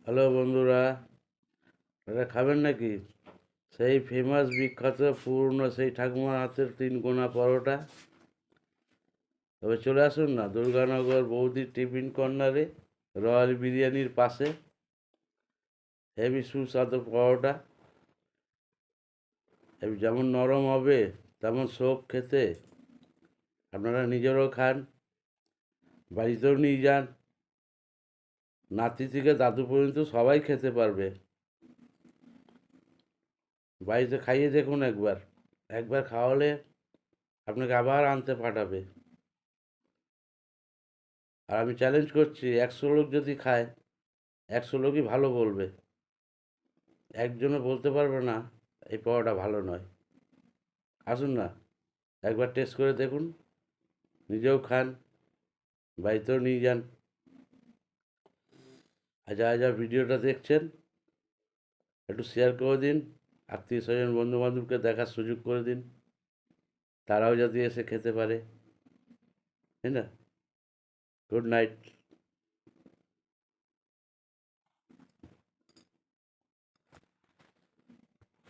Hello বন্ধুরা, এটা খাবেন নাকি? সেই ফেমাস বিখ্যাত পুরনো সেই ঠাকুমার হাতের 3 কোনা পরোটা। তবে চলে আসুন না দুর্গানগর বৌদির টিফিন কর্নারে, রয়্যাল বিরিয়ানির পাশে। হেভি সুস্বাদু পরোটা, যেমন নরম হবে তেমন শোক খেতে। আপনারা নিজেরাও খান, বাড়িতেও নিয়ে যান, নাতি থেকে দাদু পর্যন্ত সবাই খেতে পারবে। বাড়িতে খাইয়ে দেখুন একবার, একবার খাওয়ালে আপনাকে আবার আনতে পাঠাবে। আর আমি চ্যালেঞ্জ করছি, 100 লোক যদি খায়, 100 লোকই ভালো বলবে। একজনও বলতে পারবে না এই পরোটা ভালো নয়। আসুন না, একবার টেস্ট করে দেখুন, নিজেও খান, বাড়িতেও নিয়ে যান। আর যারা যারা ভিডিওটা দেখছেন একটু শেয়ার করে দিন, আত্মীয় স্বজন বন্ধু বান্ধবকে দেখার সুযোগ করে দিন, তারাও যাতে এসে খেতে পারে, তাই না? Good night.